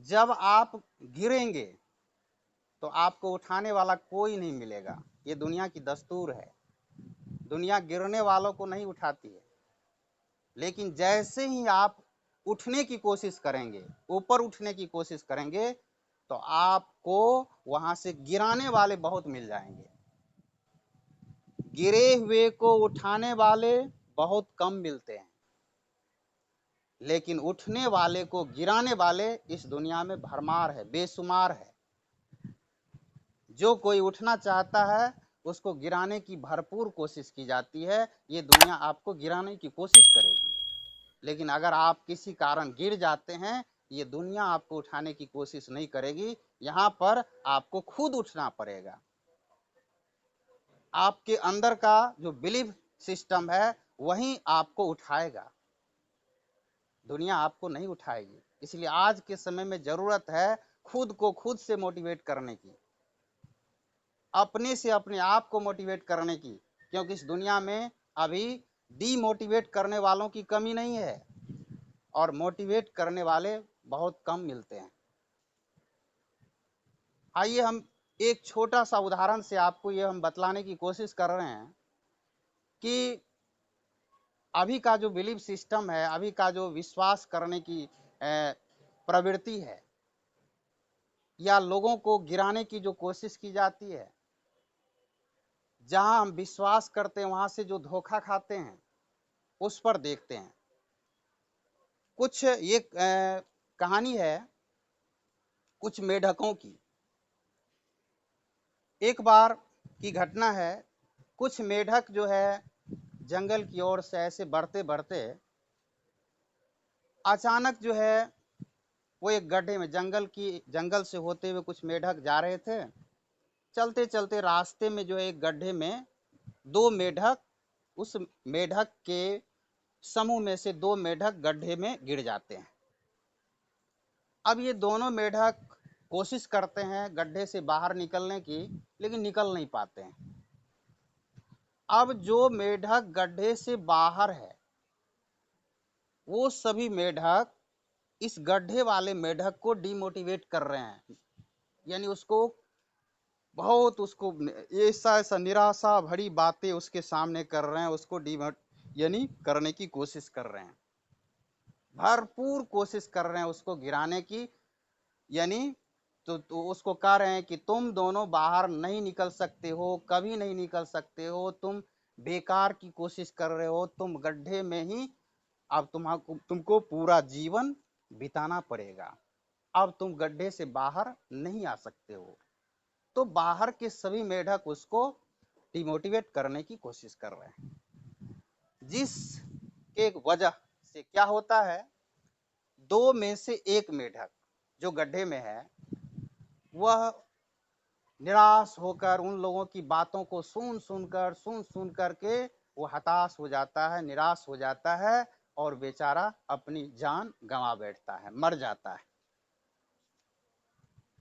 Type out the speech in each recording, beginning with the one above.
जब आप गिरेंगे तो आपको उठाने वाला कोई नहीं मिलेगा। ये दुनिया की दस्तूर है। दुनिया गिरने वालों को नहीं उठाती है, लेकिन जैसे ही आप उठने की कोशिश करेंगे, ऊपर उठने की कोशिश करेंगे, तो आपको वहां से गिराने वाले बहुत मिल जाएंगे। गिरे हुए को उठाने वाले बहुत कम मिलते हैं, लेकिन उठने वाले को गिराने वाले इस दुनिया में भरमार है, बेशुमार है। जो कोई उठना चाहता है उसको गिराने की भरपूर कोशिश की जाती है। ये दुनिया आपको गिराने की कोशिश करेगी, लेकिन अगर आप किसी कारण गिर जाते हैं, ये दुनिया आपको उठाने की कोशिश नहीं करेगी। यहाँ पर आपको खुद उठना पड़ेगा। आपके अंदर का जो बिलीफ सिस्टम है वही आपको उठाएगा, दुनिया आपको नहीं उठाएगी। इसलिए आज के समय में जरूरत है खुद को खुद से मोटिवेट करने की, अपने से अपने आप को मोटिवेट करने की, क्योंकि इस दुनिया में अभी डीमोटिवेट करने वालों की कमी नहीं है और मोटिवेट करने वाले बहुत कम मिलते हैं। आइए हम एक छोटा सा उदाहरण से आपको ये हम बतलाने की कोशिश कर रहे हैं कि अभी का जो बिलीफ सिस्टम है, अभी का जो विश्वास करने की प्रवृत्ति है, या लोगों को गिराने की जो कोशिश की जाती है, जहां हम विश्वास करते हैं वहां से जो धोखा खाते हैं, उस पर देखते हैं। कुछ ये कहानी है कुछ मेढकों की। एक बार की घटना है, कुछ मेढक जो है जंगल की ओर से ऐसे बढ़ते बढ़ते अचानक जो है वो एक गड्ढे में, जंगल से होते हुए कुछ मेढक जा रहे थे। चलते चलते रास्ते में जो है एक गड्ढे में दो मेढक, उस मेढक के समूह में से दो मेढक गड्ढे में गिर जाते हैं। अब ये दोनों मेढक कोशिश करते हैं गड्ढे से बाहर निकलने की, लेकिन निकल नहीं पाते हैं। अब जो मेढक गड्ढे से बाहर है, वो सभी मेढक इस गड्ढे वाले मेढक को डिमोटिवेट कर रहे हैं, यानी उसको बहुत, उसको ऐसा ऐसा निराशा भरी बातें उसके सामने कर रहे हैं, उसको डिमोट यानी करने की कोशिश कर रहे हैं, भरपूर कोशिश कर रहे हैं उसको गिराने की। यानी तो उसको कह रहे हैं कि तुम दोनों बाहर नहीं निकल सकते हो, कभी नहीं निकल सकते हो, तुम बेकार की कोशिश कर रहे हो, तुम गड्ढे में ही अब तुमको पूरा जीवन बिताना पड़ेगा, अब तुम गड्ढे से बाहर नहीं आ सकते हो। तो बाहर के सभी मेढक उसको डिमोटिवेट करने की कोशिश कर रहे हैं, जिस एक वजह से क्या होता है, दो में से एक मेढक जो गड्ढे में है, वह निराश होकर उन लोगों की बातों को सुन सुन करके वो हताश हो जाता है, निराश हो जाता है, और बेचारा अपनी जान गंवा बैठता है, मर जाता है।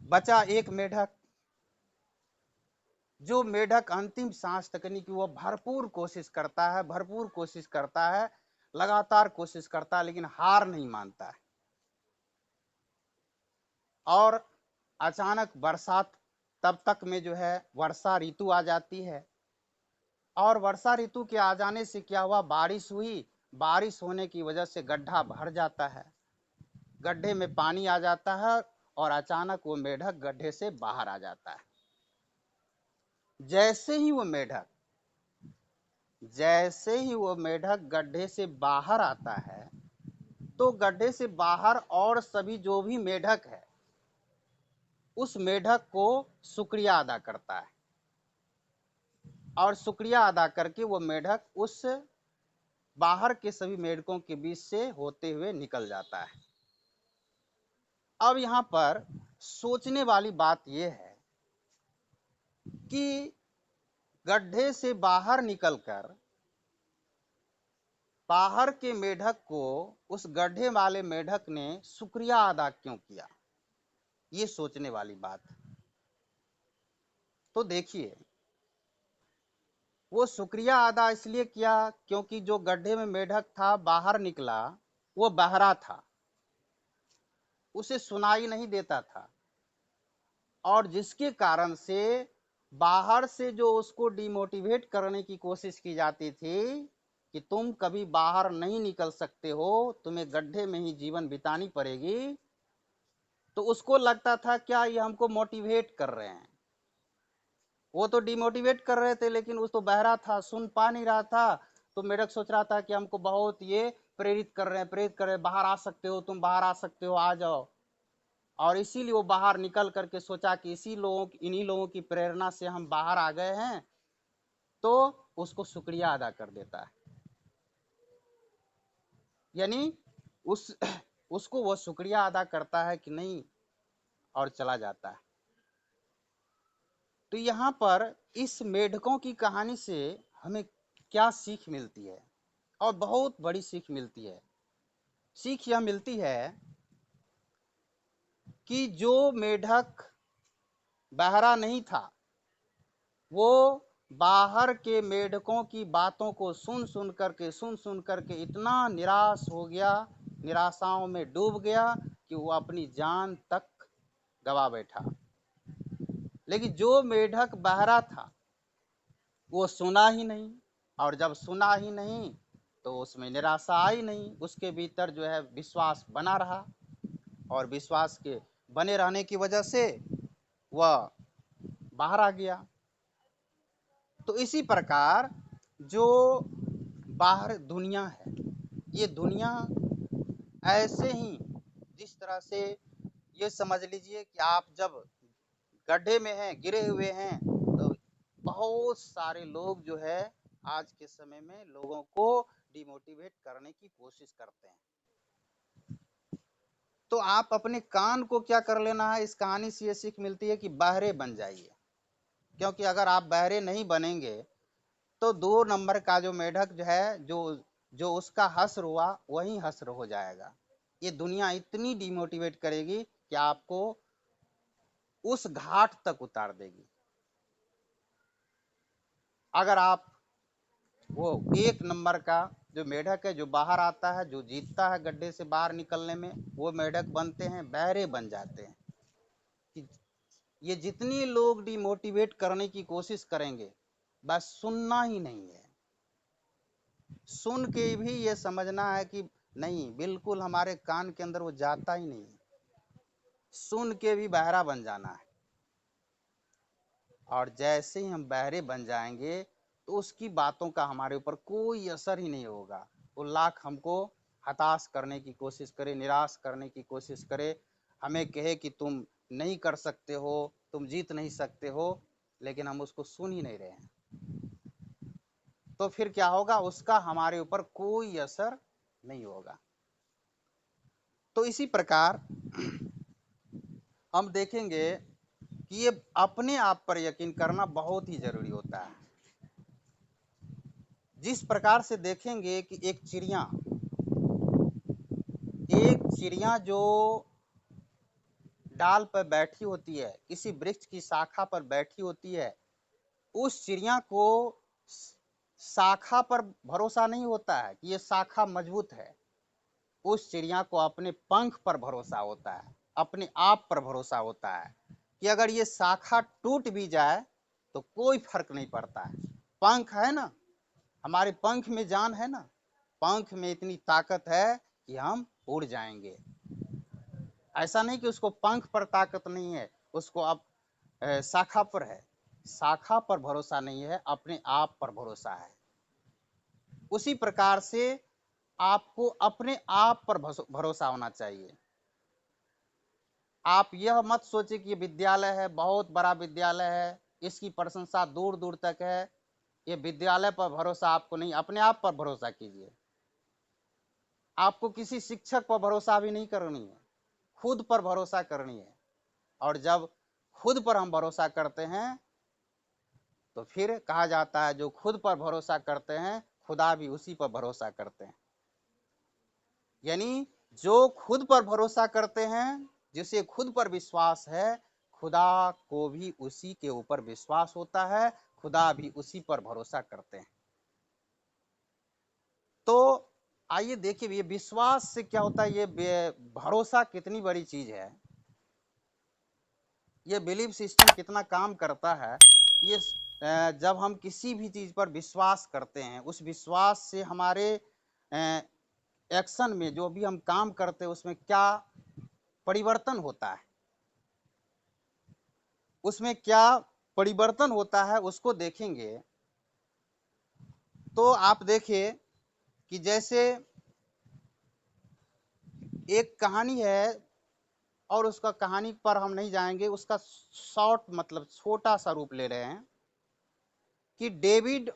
बचा एक मेढक, जो मेढक अंतिम सांस तक नहीं की, वो भरपूर कोशिश करता है, भरपूर कोशिश करता है, लगातार कोशिश करता है, लेकिन हार नहीं मानता है। और अचानक बरसात, तब तक में जो है वर्षा ऋतु आ जाती है, और वर्षा ऋतु के आ जाने से क्या हुआ, बारिश हुई। बारिश होने की वजह से गड्ढा भर जाता है, गड्ढे में पानी आ जाता है, और अचानक वो मेढक गड्ढे से बाहर आ जाता है। जैसे ही वो मेढक जैसे ही वो मेढक गड्ढे से बाहर आता है, तो गड्ढे से बाहर और सभी जो भी मेढक है, उस मेढक को शुक्रिया अदा करता है, और शुक्रिया अदा करके वो मेढक उस बाहर के सभी मेढकों के बीच से होते हुए निकल जाता है। अब यहाँ पर सोचने वाली बात यह है कि गड्ढे से बाहर निकलकर बाहर के मेढक को उस गड्ढे वाले मेढक ने शुक्रिया अदा क्यों किया, ये सोचने वाली बात। तो देखिए, वो शुक्रिया अदा इसलिए किया क्योंकि जो गड्ढे में मेढक था बाहर निकला, वो बहरा था, उसे सुनाई नहीं देता था, और जिसके कारण से बाहर से जो उसको डिमोटिवेट करने की कोशिश की जाती थी कि तुम कभी बाहर नहीं निकल सकते हो, तुम्हें गड्ढे में ही जीवन बितानी पड़ेगी, तो उसको लगता था क्या ये हमको मोटिवेट कर रहे हैं। वो तो डिमोटिवेट कर रहे थे, लेकिन उस तो बहरा था, सुन पा नहीं रहा था। तो मेढक सोच रहा था कि हमको बहुत ये प्रेरित कर रहे हैं, प्रेरित कर रहे हैं, बाहर आ सकते हो, तुम बाहर आ सकते हो, आ जाओ। और इसीलिए वो बाहर निकल करके सोचा कि इन्हीं लोगों की प्रेरणा से हम बाहर आ गए हैं, तो उसको शुक्रिया अदा कर देता है। यानी उस उसको वो शुक्रिया अदा करता है कि नहीं, और चला जाता है। तो यहाँ पर इस मेढकों की कहानी से हमें क्या सीख मिलती है, और बहुत बड़ी सीख मिलती है। सीख यह मिलती है कि जो मेढक बहरा नहीं था, वो बाहर के मेढकों की बातों को सुन सुन करके इतना निराश हो गया, निराशाओं में डूब गया कि वो अपनी जान तक गवा बैठा। लेकिन जो मेढक बहरा था वो सुना ही नहीं, और जब सुना ही नहीं तो उसमें निराशा आई नहीं, उसके भीतर जो है विश्वास बना रहा, और विश्वास के बने रहने की वजह से वह बाहर आ गया। तो इसी प्रकार जो बाहर दुनिया है, ये दुनिया ऐसे ही, जिस तरह से ये समझ लीजिए कि आप जब गड्ढे में हैं, गिरे हुए हैं, तो बहुत सारे लोग जो है आज के समय में लोगों को डिमोटिवेट करने की कोशिश करते हैं। तो आप अपने कान को क्या कर लेना है, इस कहानी से ये सीख मिलती है कि बहरे बन जाइए। क्योंकि अगर आप बहरे नहीं बनेंगे तो 2 नंबर का जो मेढक जो है, जो जो उसका हश्र हुआ वही हश्र हो जाएगा। ये दुनिया इतनी डिमोटिवेट करेगी कि आपको उस घाट तक उतार देगी। अगर आप वो 1 नंबर का जो मेढक है, जो बाहर आता है, जो जीतता है गड्ढे से बाहर निकलने में, वो मेढक बनते हैं, बहरे बन जाते हैं। कि ये जितनी लोग डिमोटिवेट करने की कोशिश करेंगे, बस सुनना ही नहीं है। सुन के भी ये समझना है कि नहीं, बिल्कुल हमारे कान के अंदर वो जाता ही नहीं, सुन के भी बहरा बन जाना है। और जैसे ही हम बहरे बन जाएंगे तो उसकी बातों का हमारे ऊपर कोई असर ही नहीं होगा। वो लाख हमको हताश करने की कोशिश करे, निराश करने की कोशिश करे, हमें कहे कि तुम नहीं कर सकते हो, तुम जीत नहीं सकते हो, लेकिन हम उसको सुन ही नहीं रहे हैं, तो फिर क्या होगा, उसका हमारे ऊपर कोई असर नहीं होगा। तो इसी प्रकार हम देखेंगे कि ये अपने आप पर यकीन करना बहुत ही जरूरी होता है। जिस प्रकार से देखेंगे कि एक चिड़िया जो डाल पर बैठी होती है, किसी वृक्ष की शाखा पर बैठी होती है, उस चिड़िया को शाखा पर भरोसा नहीं होता है कि ये शाखा मजबूत है। उस चिड़िया को अपने पंख पर भरोसा होता है, अपने आप पर भरोसा होता है कि अगर ये शाखा टूट भी जाए तो कोई फर्क नहीं पड़ता है। पंख है ना, हमारे पंख में जान है ना, पंख में इतनी ताकत है कि हम उड़ जाएंगे। ऐसा नहीं कि उसको पंख पर ताकत नहीं है, उसको अब शाखा पर है। शाखा पर भरोसा नहीं है, अपने आप पर भरोसा है। उसी प्रकार से आपको अपने आप पर भरोसा होना चाहिए। आप यह मत सोचिए कि विद्यालय है, बहुत बड़ा विद्यालय है, इसकी प्रशंसा दूर दूर तक है, ये विद्यालय पर भरोसा आपको नहीं, अपने आप पर भरोसा कीजिए। आपको किसी शिक्षक पर भरोसा भी नहीं करनी है, खुद पर भरोसा करनी है। और जब खुद पर हम भरोसा करते हैं तो फिर कहा जाता है जो खुद पर भरोसा करते हैं खुदा भी उसी पर भरोसा करते हैं। यानी जो खुद पर भरोसा करते हैं, जिसे खुद पर विश्वास है, खुदा को भी उसी के ऊपर विश्वास होता है, खुदा भी उसी पर भरोसा करते हैं। तो आइए देखिए ये विश्वास से क्या होता है, ये भरोसा कितनी बड़ी चीज है, ये बिलीफ सिस्टम कितना काम करता है। ये जब हम किसी भी चीज पर विश्वास करते हैं, उस विश्वास से हमारे एक्शन में जो भी हम काम करते हैं उसमें क्या परिवर्तन होता है, उसमें क्या परिवर्तन होता है उसको देखेंगे। तो आप देखिए कि जैसे एक कहानी है, और उसका कहानी पर हम नहीं जाएंगे, उसका शॉर्ट मतलब छोटा सा रूप ले रहे हैं कि डेविड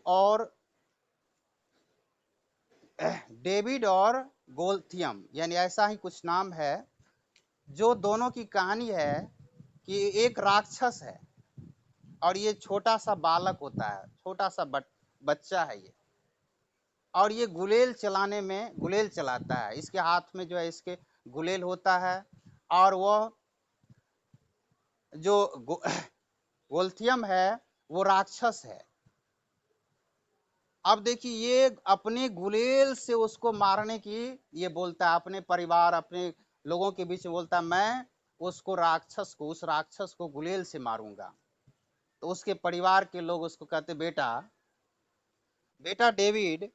और गोल्थियम, यानी ऐसा ही कुछ नाम है, जो दोनों की कहानी है कि एक राक्षस है और ये छोटा सा बालक होता है, छोटा सा बच्चा है ये, और ये गुलेल चलाने में गुलेल चलाता है, इसके हाथ में जो है इसके गुलेल होता है, और वह जो गोल्थियम है वो राक्षस है। अब देखिए ये अपने गुलेल से उसको मारने की ये बोलता है, अपने परिवार अपने लोगों के बीच में बोलता है मैं उसको उस राक्षस को गुलेल से मारूंगा। तो उसके परिवार के लोग उसको कहते बेटा बेटा डेविड,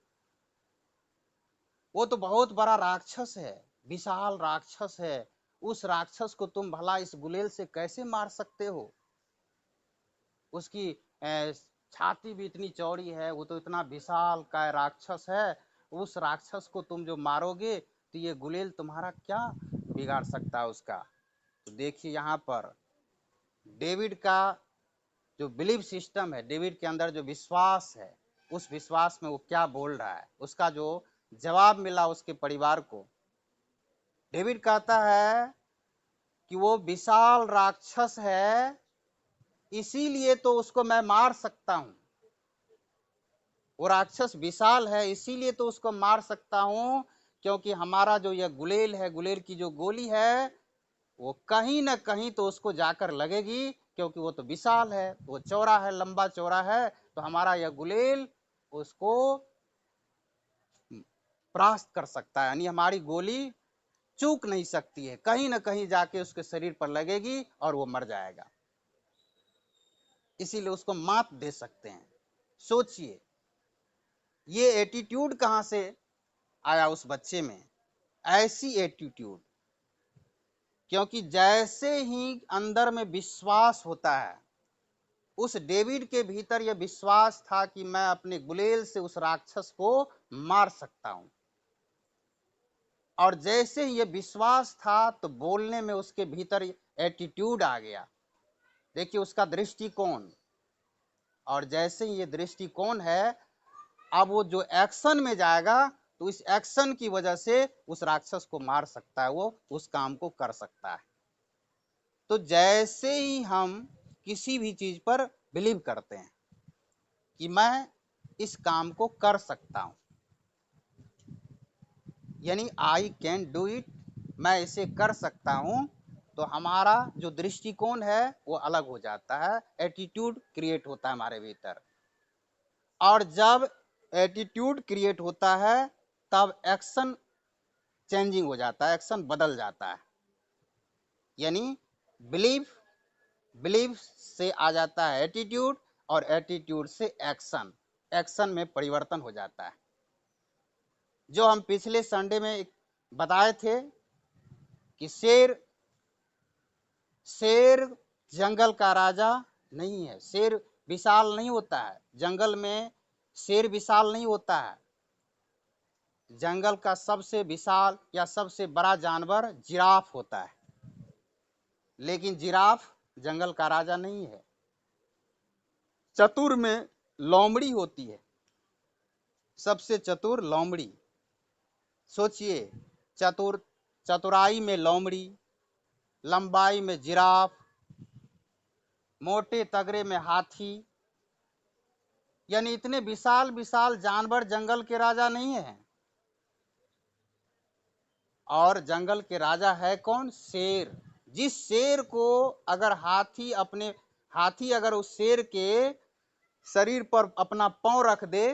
वो तो बहुत बड़ा राक्षस है, विशाल राक्षस है, उस राक्षस को तुम भला इस गुलेल से कैसे मार सकते हो? उसकी छाती भी इतनी चौड़ी है, वो तो इतना विशाल का राक्षस है, उस राक्षस को तुम जो मारोगे तो ये गुलेल तुम्हारा क्या बिगाड़ सकता है उसका? तो देखिए यहाँ पर डेविड का जो बिलीफ सिस्टम है, डेविड के अंदर जो विश्वास है, उस विश्वास में वो क्या बोल रहा है, उसका जो जवाब मिला उसके परिवार को। डेविड कहता है कि वो विशाल राक्षस है, इसीलिए तो उसको मैं मार सकता हूं, वो राक्षस विशाल है इसीलिए तो उसको मार सकता हूं, क्योंकि हमारा जो यह गुलेल है, गुलेल की जो गोली है, वो कहीं ना कहीं तो उसको जाकर लगेगी, क्योंकि वो तो विशाल है, वो चौड़ा है, लंबा चौड़ा है, तो हमारा यह गुलेल उसको परास्त कर सकता है, यानी हमारी गोली चूक नहीं सकती है, कहीं ना कहीं जाके उसके शरीर पर लगेगी और वो मर जाएगा, इसीलिए उसको मात दे सकते हैं। सोचिए ये एटीट्यूड कहां से आया उस बच्चे में, ऐसी एटीट्यूड, क्योंकि जैसे ही अंदर में विश्वास होता है, उस डेविड के भीतर यह विश्वास था कि मैं अपने गुलेल से उस राक्षस को मार सकता हूं, और जैसे ही ये विश्वास था तो बोलने में उसके भीतर एटीट्यूड आ गया। देखिए उसका दृष्टिकोण, और जैसे ही ये दृष्टिकोण है, अब वो जो एक्शन में जाएगा तो इस एक्शन की वजह से उस राक्षस को मार सकता है, वो उस काम को कर सकता है। तो जैसे ही हम किसी भी चीज पर बिलीव करते हैं कि मैं इस काम को कर सकता हूं, यानी आई कैन डू इट, मैं इसे कर सकता हूं, तो हमारा जो दृष्टिकोण है वो अलग हो जाता है, एटीट्यूड क्रिएट होता है हमारे भीतर, और जब एटीट्यूड क्रिएट होता है तब एक्शन चेंजिंग हो जाता है, एक्शन बदल जाता है, यानी बिलीफ, बिलीफ से आ जाता है एटीट्यूड, और एटीट्यूड से एक्शन, एक्शन में परिवर्तन हो जाता है। जो हम पिछले संडे में बताए थे कि शेर शेर जंगल का राजा नहीं है, शेर विशाल नहीं होता है, जंगल में शेर विशाल नहीं होता है, जंगल का सबसे विशाल या सबसे बड़ा जानवर जिराफ होता है, लेकिन जिराफ जंगल का राजा नहीं है। चतुर में लोमड़ी होती है, सबसे चतुर लोमड़ी। सोचिए, चतुर चतुराई में लोमड़ी, लंबाई में जिराफ, मोटे तगड़े में हाथी, यानी इतने विशाल विशाल जानवर जंगल के राजा नहीं है। और जंगल के राजा है कौन? शेर। जिस शेर को अगर हाथी अगर उस शेर के शरीर पर अपना पांव रख दे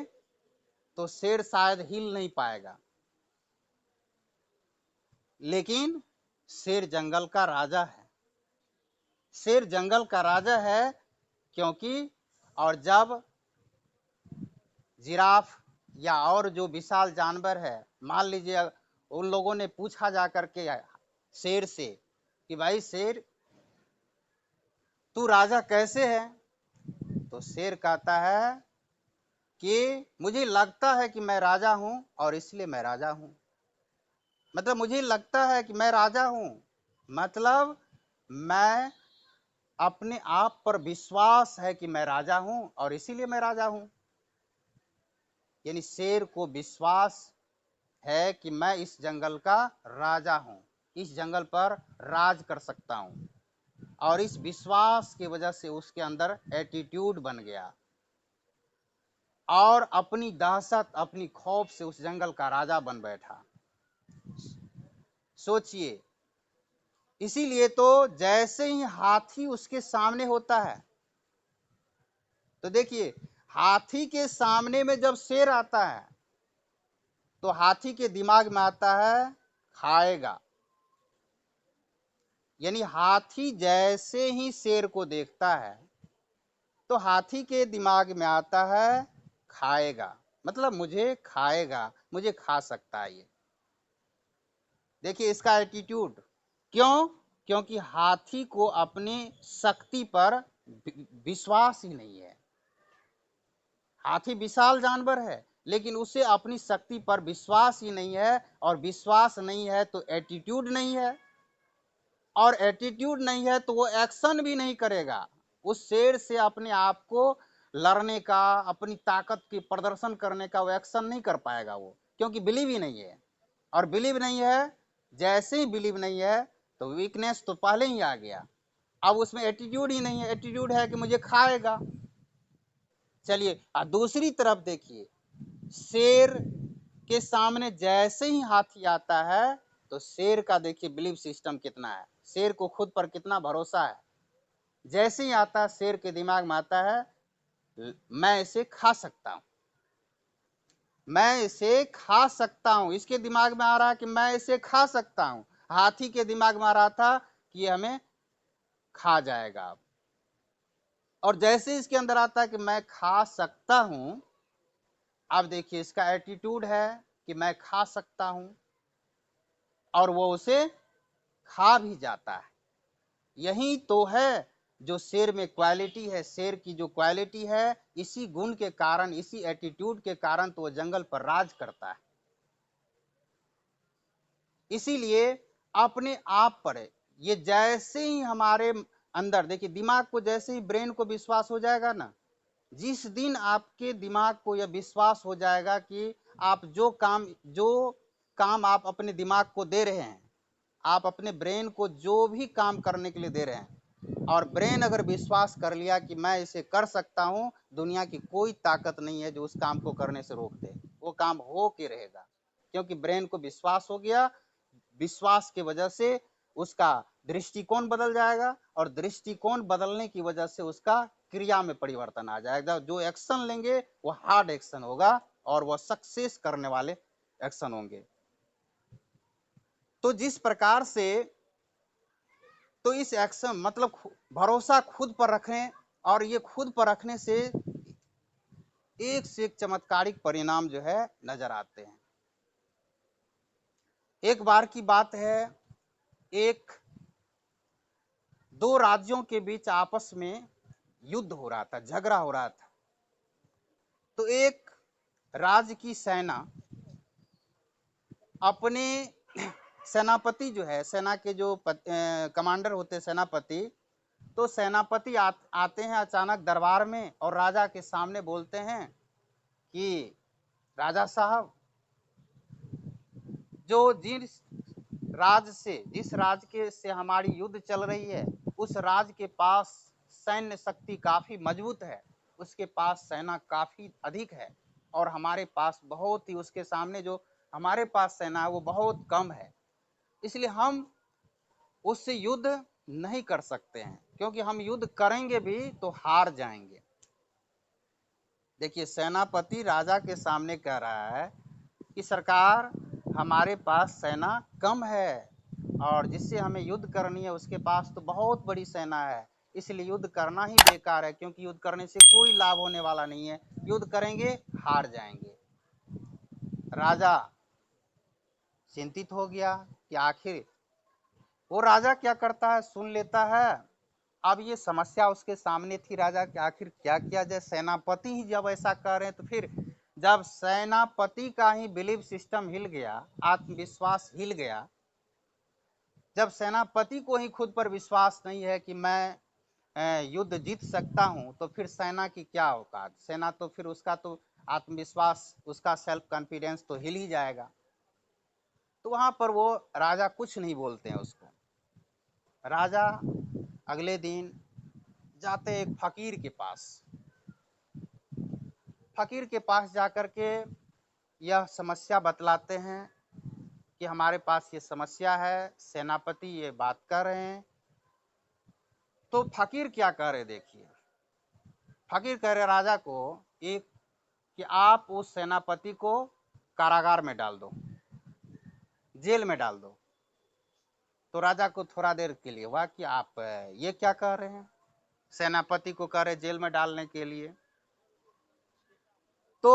तो शेर शायद हिल नहीं पाएगा, लेकिन शेर जंगल का राजा है। शेर जंगल का राजा है क्योंकि, और जब जिराफ या और जो विशाल जानवर है, मान लीजिए उन लोगों ने पूछा जा करके शेर से कि भाई शेर तू राजा कैसे है, तो शेर कहता है कि मुझे लगता है कि मैं राजा हूं और इसलिए मैं राजा हूं। मतलब मुझे लगता है कि मैं राजा हूं, मतलब मैं अपने आप पर विश्वास है कि मैं राजा हूं और इसीलिए मैं राजा हूं। यानी शेर को विश्वास है कि मैं इस जंगल का राजा हूं, इस जंगल पर राज कर सकता हूं, और इस विश्वास की वजह से उसके अंदर एटीट्यूड बन गया और अपनी दहशत, अपनी खौफ से उस जंगल का राजा बन बैठा। सोचिए, इसीलिए तो जैसे ही हाथी उसके सामने होता है, तो देखिए हाथी के सामने में जब शेर आता है तो हाथी के दिमाग में आता है खाएगा। यानी हाथी जैसे ही शेर को देखता है तो हाथी के दिमाग में आता है खाएगा, मतलब मुझे खाएगा, मुझे खा सकता है ये। देखिए इसका एटीट्यूड, क्यों? क्योंकि हाथी को अपनी शक्ति पर विश्वास ही नहीं है। हाथी विशाल जानवर है लेकिन उसे अपनी शक्ति पर विश्वास ही नहीं है, और विश्वास नहीं है तो एटीट्यूड नहीं है, और एटीट्यूड नहीं है तो वो एक्शन भी नहीं करेगा। उस शेर से अपने आप को लड़ने का, अपनी ताकत की प्रदर्शन करने का वो एक्शन नहीं कर पाएगा वो, क्योंकि बिलीव ही नहीं है। और बिलीव नहीं है, जैसे ही बिलीव नहीं है तो वीकनेस तो पहले ही आ गया। अब उसमें एटीट्यूड ही नहीं है, एटीट्यूड है कि मुझे खाएगा। चलिए दूसरी तरफ देखिए, शेर के सामने जैसे ही हाथी आता है तो शेर का देखिए बिलीव सिस्टम कितना है, शेर को खुद पर कितना भरोसा है। जैसे ही आता है शेर के दिमाग में आता है मैं इसे खा सकता हूं, मैं इसे खा सकता हूं। इसके दिमाग में आ रहा है कि मैं इसे खा सकता हूं। हाथी के दिमाग में आ रहा था कि ये हमें खा जाएगा। और जैसे इसके अंदर आता है कि मैं खा सकता हूं, अब देखिए इसका एटीट्यूड है कि मैं खा सकता हूं, और वो उसे खा भी जाता है। यही तो है जो शेर में क्वालिटी है। शेर की जो क्वालिटी है, इसी गुण के कारण, इसी एटीट्यूड के कारण तो वो जंगल पर राज करता है। इसीलिए अपने आप पर ये जैसे ही हमारे अंदर देखिए, दिमाग को जैसे ही ब्रेन को विश्वास हो जाएगा ना, जिस दिन आपके दिमाग को यह विश्वास हो जाएगा कि आप जो काम आप अपने दिमाग को दे रहे हैं, आप अपने ब्रेन को जो भी काम करने के लिए दे रहे हैं, और ब्रेन अगर विश्वास कर लिया कि मैं इसे कर सकता हूं, दुनिया की कोई ताकत नहीं है जो उस काम को करने से रोक दे। वो काम हो के रहेगा, क्योंकि ब्रेन को विश्वास हो गया। विश्वास की वजह से उसका दृष्टिकोण बदल जाएगा, और दृष्टिकोण बदलने की वजह से उसका क्रिया में परिवर्तन आ जाएगा। जो एक्शन लेंगे वो हार्ड एक्शन होगा, और वह सक्सेस करने वाले एक्शन होंगे। तो जिस प्रकार से, तो इस एक्शन मतलब भरोसा खुद पर रखें, और ये खुद पर रखने से एक से एक चमत्कारिक परिणाम जो है नजर आते हैं। एक बार की बात है, एक दो राज्यों के बीच आपस में युद्ध हो रहा था, झगड़ा हो रहा था। तो एक राज्य की सेना अपने सेनापति जो है, सेना के जो कमांडर होते हैं सेनापति, तो सेनापति आते हैं अचानक दरबार में, और राजा के सामने बोलते हैं कि राजा साहब, जिस राज्य के से हमारी युद्ध चल रही है, उस राज्य के पास सैन्य शक्ति काफी मजबूत है, उसके पास सेना काफी अधिक है, और हमारे पास बहुत ही, उसके सामने जो हमारे पास सेना है वो बहुत कम है। इसलिए हम उससे युद्ध नहीं कर सकते हैं, क्योंकि हम युद्ध करेंगे भी तो हार जाएंगे। देखिए सेनापति राजा के सामने कह रहा है कि सरकार, हमारे पास सेना कम है और जिससे हमें युद्ध करनी है उसके पास तो बहुत बड़ी सेना है, इसलिए युद्ध करना ही बेकार है, क्योंकि युद्ध करने से कोई लाभ होने वाला नहीं है, युद्ध करेंगे हार जाएंगे। राजा चिंतित हो गया कि आखिर वो राजा क्या करता है, सुन लेता है। अब ये समस्या उसके सामने थी राजा कि आखिर क्या किया जाए, सेनापति ही जब ऐसा कर रहे हैं तो फिर जब सेनापति का ही बिलीफ सिस्टम हिल गया, आत्मविश्वास हिल गया, जब सेनापति को ही खुद पर विश्वास नहीं है कि मैं युद्ध जीत सकता हूं, तो फिर सेना की क्या औकात, सेना तो फिर उसका तो आत्मविश्वास, उसका सेल्फ कॉन्फिडेंस तो हिल ही जाएगा। तो वहां पर वो राजा कुछ नहीं बोलते हैं उसको। राजा अगले दिन जाते एक फकीर के पास, फकीर के पास जाकर के यह समस्या बतलाते हैं कि हमारे पास ये समस्या है, सेनापति ये बात कर रहे हैं। तो फकीर क्या कह रहे, देखिए फकीर कह रहे राजा को एक कि आप उस सेनापति को कारागार में डाल दो, जेल में डाल दो। तो राजा को थोड़ा देर के लिए हुआ कि आप ये क्या कह रहे हैं, सेनापति को कह रहे जेल में डालने के लिए। तो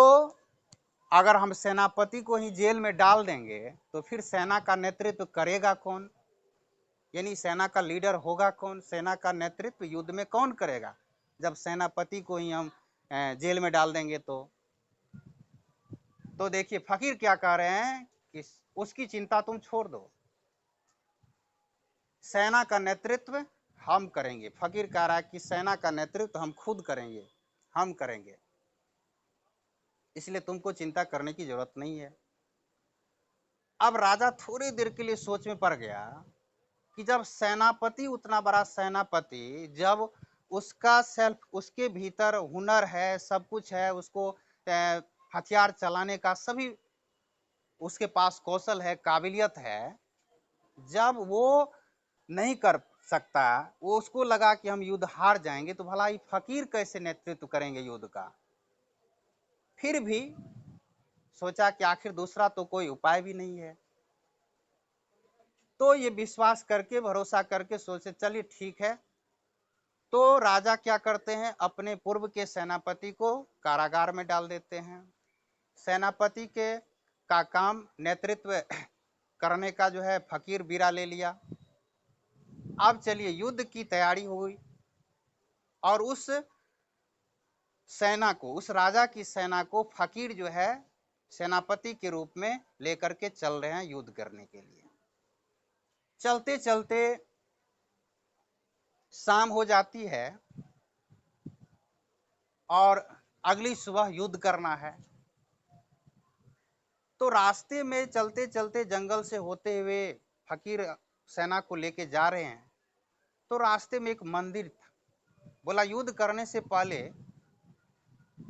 अगर हम सेनापति को ही जेल में डाल देंगे तो फिर सेना का नेतृत्व करेगा कौन, यानी सेना का लीडर होगा कौन, सेना का नेतृत्व युद्ध में कौन करेगा जब सेनापति को ही हम जेल में डाल देंगे। तो देखिए फकीर क्या कह रहे हैं कि उसकी चिंता तुम छोड़ दो, सेना का नेतृत्व हम करेंगे। फकीर कह रहा है कि सेना का नेतृत्व हम खुद करेंगे, हम करेंगे, इसलिए तुमको चिंता करने की जरूरत नहीं है। अब राजा थोड़ी देर के लिए सोच में पड़ गया कि जब सेनापति, उतना बड़ा सेनापति, जब उसका सेल्फ, उसके भीतर हुनर है, सब कुछ है, उसको हथियार चलाने का सभी उसके पास कौशल है, काबिलियत है, जब वो नहीं कर सकता, वो उसको लगा कि हम युद्ध हार जाएंगे, तो भला ये फकीर कैसे नेतृत्व करेंगे युद्ध का। फिर भी सोचा कि आखिर दूसरा तो कोई उपाय भी नहीं है। तो ये विश्वास करके, भरोसा करके सोचे चलिए ठीक है। तो राजा क्या करते हैं, अपने पूर्व के सेनापति को कारागार में डाल देते हैं। सेनापति के का काम नेतृत्व करने का जो है फकीर बीरा ले लिया। अब चलिए युद्ध की तैयारी हुई और उस सेना को, उस राजा की सेना को फकीर जो है सेनापति के रूप में लेकर के चल रहे हैं युद्ध करने के लिए। चलते चलते शाम हो जाती है और अगली सुबह युद्ध करना है। तो रास्ते में चलते चलते जंगल से होते हुए फकीर सेना को लेके जा रहे हैं। तो रास्ते में एक मंदिर था, बोला युद्ध करने से पहले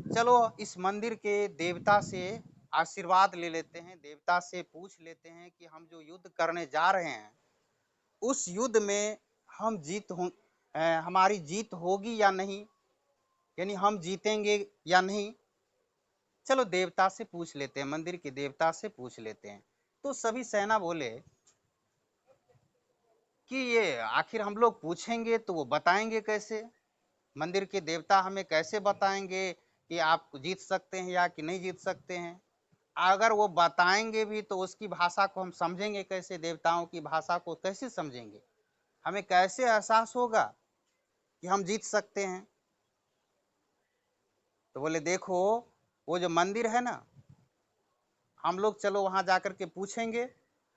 चलो इस मंदिर के देवता से आशीर्वाद ले लेते हैं, देवता से पूछ लेते हैं कि हम जो युद्ध करने जा रहे हैं उस युद्ध में हम हमारी जीत होगी या नहीं, यानी हम जीतेंगे या नहीं। चलो देवता से पूछ लेते हैं, मंदिर के देवता से पूछ लेते हैं। तो सभी सेना बोले कि ये आखिर हम लोग पूछेंगे तो वो बताएंगे कैसे, मंदिर के देवता हमें कैसे बताएंगे कि आप जीत सकते हैं या कि नहीं जीत सकते हैं। अगर वो बताएंगे भी तो उसकी भाषा को हम समझेंगे कैसे, देवताओं की भाषा को कैसे समझेंगे, हमें कैसे एहसास होगा कि हम जीत सकते हैं। तो बोले देखो वो जो मंदिर है ना, हम लोग चलो वहां जाकर के पूछेंगे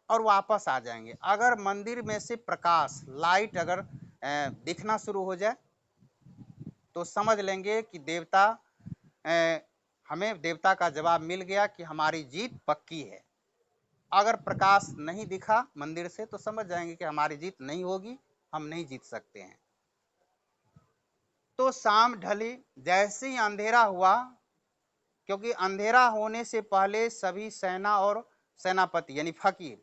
और वापस आ जाएंगे। अगर मंदिर में से प्रकाश, लाइट अगर दिखना शुरू हो जाए तो समझ लेंगे कि देवता, हमें देवता का जवाब मिल गया कि हमारी जीत पक्की है। अगर प्रकाश नहीं दिखा मंदिर से तो समझ जाएंगे कि हमारी जीत नहीं होगी, हम नहीं जीत सकते हैं। तो शाम ढली, जैसे ही अंधेरा हुआ, क्योंकि अंधेरा होने से पहले सभी सेना और सेनापति यानी फकीर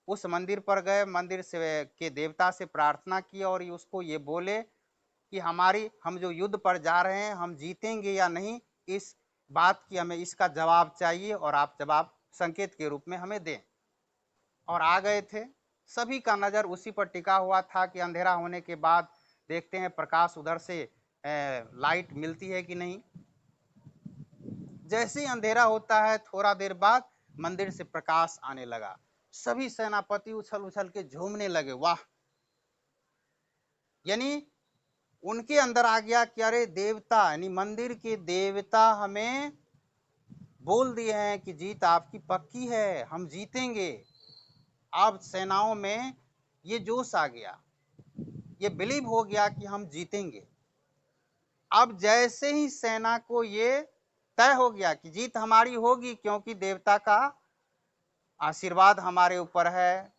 उस मंदिर पर गए, मंदिर से के देवता से प्रार्थना की और उसको ये बोले कि हम जो युद्ध पर जा रहे हैं हम जीतेंगे या नहीं, इस बात की हमें इसका जवाब चाहिए और आप जवाब संकेत के रूप में हमें दें। और आ गए थे। सभी का नज़र उसी पर टिका हुआ था कि अंधेरा होने के बाद देखते हैं प्रकाश उधर से लाइट मिलती है कि नहीं। जैसे ही अंधेरा होता है थोड़ा देर बाद मंदिर से प्रकाश आने लगा। सभी सेनापति उछल उछल के झूमने लगे, वाह। यानी उनके अंदर आ गया कि अरे देवता, यानी मंदिर के देवता हमें बोल दिए हैं कि जीत आपकी पक्की है, हम जीतेंगे। अब सेनाओं में ये जोश आ गया, ये बिलीव हो गया कि हम जीतेंगे। अब जैसे ही सेना को ये तय हो गया कि जीत हमारी होगी क्योंकि देवता का आशीर्वाद हमारे ऊपर है,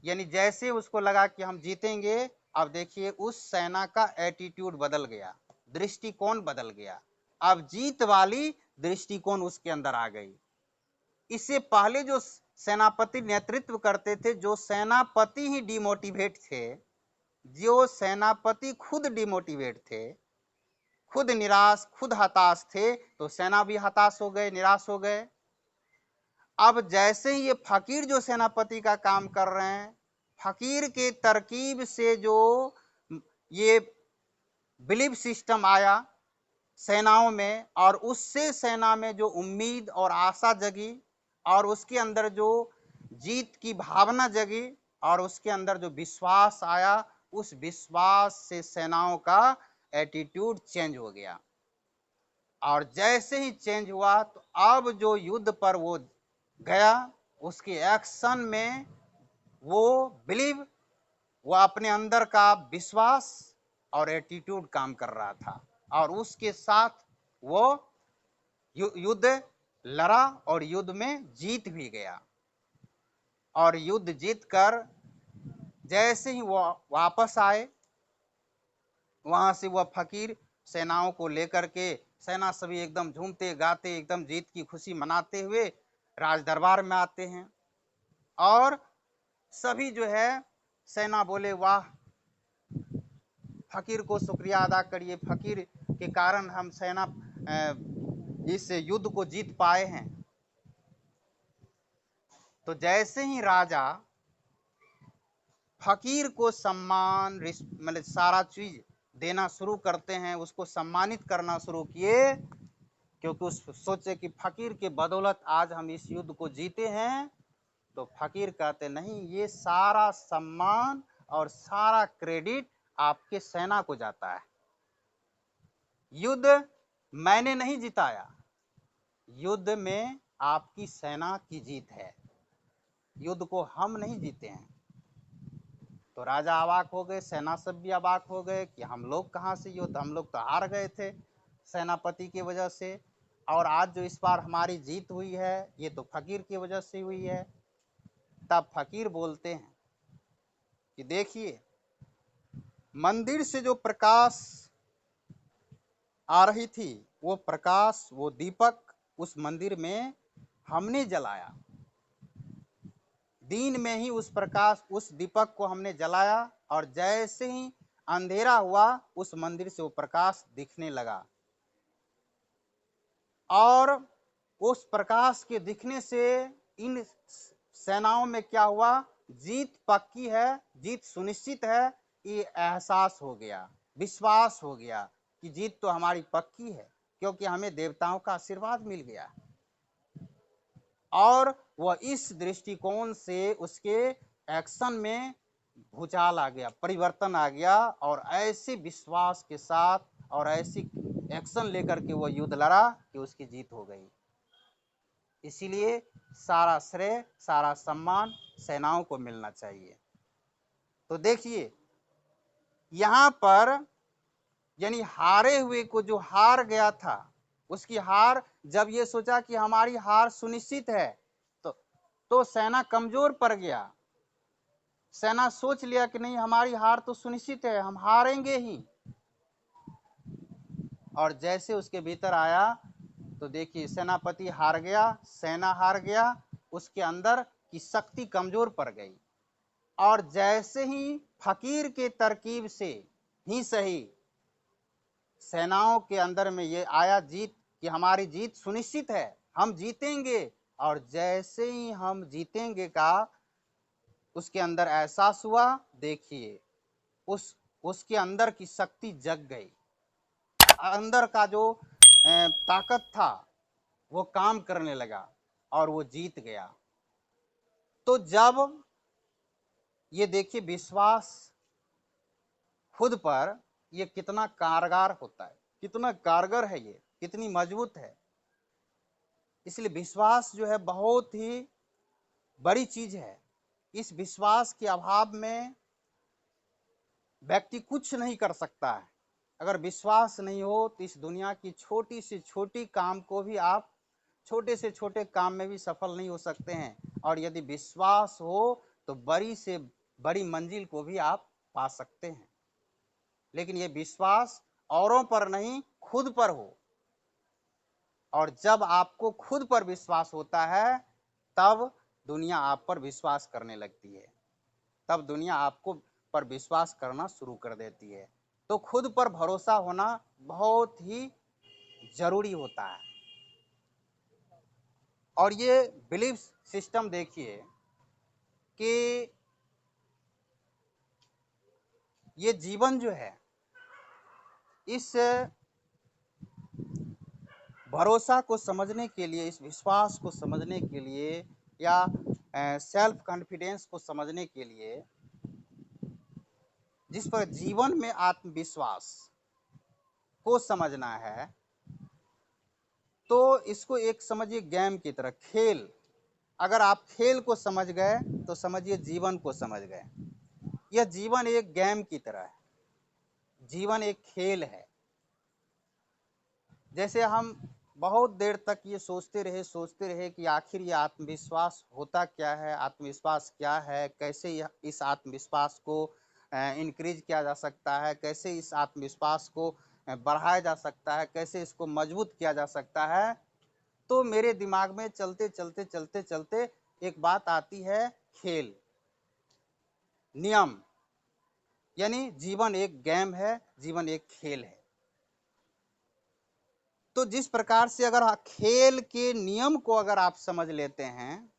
यानी जैसे उसको लगा कि हम जीतेंगे, अब देखिए उस सेना का एटीट्यूड बदल गया, दृष्टिकोण बदल गया। अब जीत वाली दृष्टिकोण उसके अंदर आ गई। इससे पहले जो सेनापति नेतृत्व करते थे, जो सेनापति ही डिमोटिवेट थे, जो सेनापति खुद डिमोटिवेट थे, खुद निराश, खुद हताश थे, तो सेना भी हताश हो गए, निराश हो गए। अब जैसे ही ये फकीर जो सेनापति का काम कर रहे हैं, फकीर के तरकीब से जो ये बिलीफ सिस्टम आया सेनाओं में, और उससे सेना में जो उम्मीद और आशा जगी, और उसके अंदर जो जीत की भावना जगी, और उसके अंदर जो विश्वास आया, उस विश्वास से सेनाओं का एटीट्यूड चेंज हो गया। और जैसे ही चेंज हुआ तो अब जो युद्ध पर वो गया, उसके एक्शन में वो बिलीव, वो अपने अंदर का विश्वास और एटीट्यूड काम कर रहा था, और उसके साथ वो युद्ध लड़ा और युद्ध में जीत भी गया। और युद्ध जीत कर जैसे ही वो वापस आए, वहां से वह फकीर सेनाओं को लेकर के, सेना सभी एकदम झूमते गाते एकदम जीत की खुशी मनाते हुए राज दरबार में आते हैं। और सभी जो है सेना बोले, वाह, फकीर को शुक्रिया अदा करिए, फकीर के कारण हम सेना इस युद्ध को जीत पाए हैं। तो जैसे ही राजा फकीर को सम्मान, मतलब सारा चीज देना शुरू करते हैं, उसको सम्मानित करना शुरू किए, क्योंकि उस सोचे कि फकीर के बदौलत आज हम इस युद्ध को जीते हैं। तो फकीर कहते नहीं, ये सारा सम्मान और सारा क्रेडिट आपके सेना को जाता है। युद्ध मैंने नहीं जिताया, युद्ध में आपकी सेना की जीत है, युद्ध को हम नहीं जीते हैं। तो राजा अवाक हो गए, सेना सब भी अवाक हो गए कि हम लोग कहाँ से युद्ध, हम लोग तो हार गए थे सेनापति की वजह से, और आज जो इस बार हमारी जीत हुई है ये तो फकीर की वजह से हुई है। तब फकीर बोलते हैं कि देखिए, मंदिर से जो प्रकाश आ रही थी, वो प्रकाश, वो दीपक उस मंदिर में हमने जलाया, दिन में ही उस प्रकाश, उस दीपक को हमने जलाया, और जैसे ही अंधेरा हुआ उस मंदिर से वो प्रकाश दिखने लगा। और उस प्रकाश के दिखने से इन सेनाओं में क्या हुआ, जीत पक्की है, जीत सुनिश्चित है, ये एहसास हो गया, विश्वास हो गया कि जीत तो हमारी पक्की है, क्योंकि हमें देवताओं का आशीर्वाद मिल गया। और वह इस दृष्टिकोण से उसके एक्शन में भूचाल आ गया, परिवर्तन आ गया, और ऐसे विश्वास के साथ और ऐसी एक्शन लेकर के वो युद्ध लड़ा कि उसकी जीत हो गई। इसीलिए सारा श्रेय, सारा सम्मान सेनाओं को मिलना चाहिए। तो देखिए यहां पर, यानी हारे हुए को जो हार गया था, उसकी हार, जब ये सोचा कि हमारी हार सुनिश्चित है, तो सेना कमजोर पड़ गया। सेना सोच लिया कि नहीं, हमारी हार तो सुनिश्चित है, हम हारेंगे ही। और जैसे उसके भीतर आया तो देखिए सेनापति हार गया, सेना हार गया, उसके अंदर की शक्ति कमजोर पड़ गई। और जैसे ही फकीर के तरकीब से ही सही सेनाओं के अंदर में ये आया जीत, कि हमारी जीत सुनिश्चित है, हम जीतेंगे, और जैसे ही हम जीतेंगे का उसके अंदर एहसास हुआ, देखिए उसके अंदर की शक्ति जग गई, अंदर का जो ताकत था वो काम करने लगा और वो जीत गया। तो जब ये देखिए विश्वास खुद पर ये कितना कारगर होता है, कितना कारगर है, ये कितनी मजबूत है। इसलिए विश्वास जो है बहुत ही बड़ी चीज है। इस विश्वास के अभाव में व्यक्ति कुछ नहीं कर सकता है। अगर विश्वास नहीं हो तो इस दुनिया की छोटी से छोटी काम को भी आप छोटे से छोटे काम में भी सफल नहीं हो सकते हैं, और यदि विश्वास हो तो बड़ी से बड़ी मंजिल को भी आप पा सकते हैं। लेकिन ये विश्वास औरों पर नहीं, खुद पर हो, और जब आपको खुद पर विश्वास होता है तब दुनिया आप पर विश्वास करने लगती है, तब दुनिया आपको पर विश्वास करना शुरू कर देती है। तो खुद पर भरोसा होना बहुत ही जरूरी होता है। और ये बिलीफ सिस्टम देखिए कि ये जीवन जो है, इस भरोसा को समझने के लिए, इस विश्वास को समझने के लिए, या सेल्फ कॉन्फिडेंस को समझने के लिए, जिस पर जीवन में आत्मविश्वास को समझना है, तो इसको एक समझिए गेम की तरह, खेल। अगर आप खेल को समझ गए तो समझिए जीवन को समझ गए। यह जीवन एक गेम की तरह है, जीवन एक खेल है। जैसे हम बहुत देर तक ये सोचते रहे कि आखिर ये आत्मविश्वास होता क्या है, आत्मविश्वास क्या है, कैसे इस आत्मविश्वास को इंक्रीज किया जा सकता है, कैसे इस आत्मविश्वास को बढ़ाया जा सकता है, कैसे इसको मजबूत किया जा सकता है। तो मेरे दिमाग में चलते चलते चलते चलते एक बात आती है, खेल, नियम। यानी जीवन एक गेम है, जीवन एक खेल है। तो जिस प्रकार से अगर खेल के नियम को अगर आप समझ लेते हैं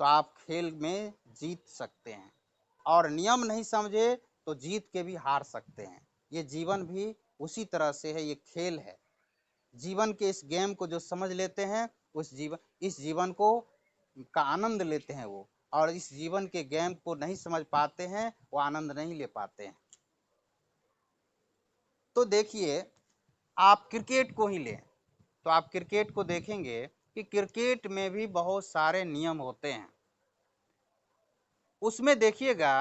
तो आप खेल में जीत सकते हैं, और नियम नहीं समझे तो जीत के भी हार सकते हैं। ये जीवन भी उसी तरह से है, ये खेल है। जीवन के इस गेम को जो समझ लेते हैं इस जीवन को का आनंद लेते हैं वो, और इस जीवन के गेम को नहीं समझ पाते हैं वो आनंद नहीं ले पाते हैं। तो देखिए, आप क्रिकेट को ही लें तो आप क्रिकेट को देखेंगे कि क्रिकेट में भी बहुत सारे नियम होते हैं। उसमें देखिएगा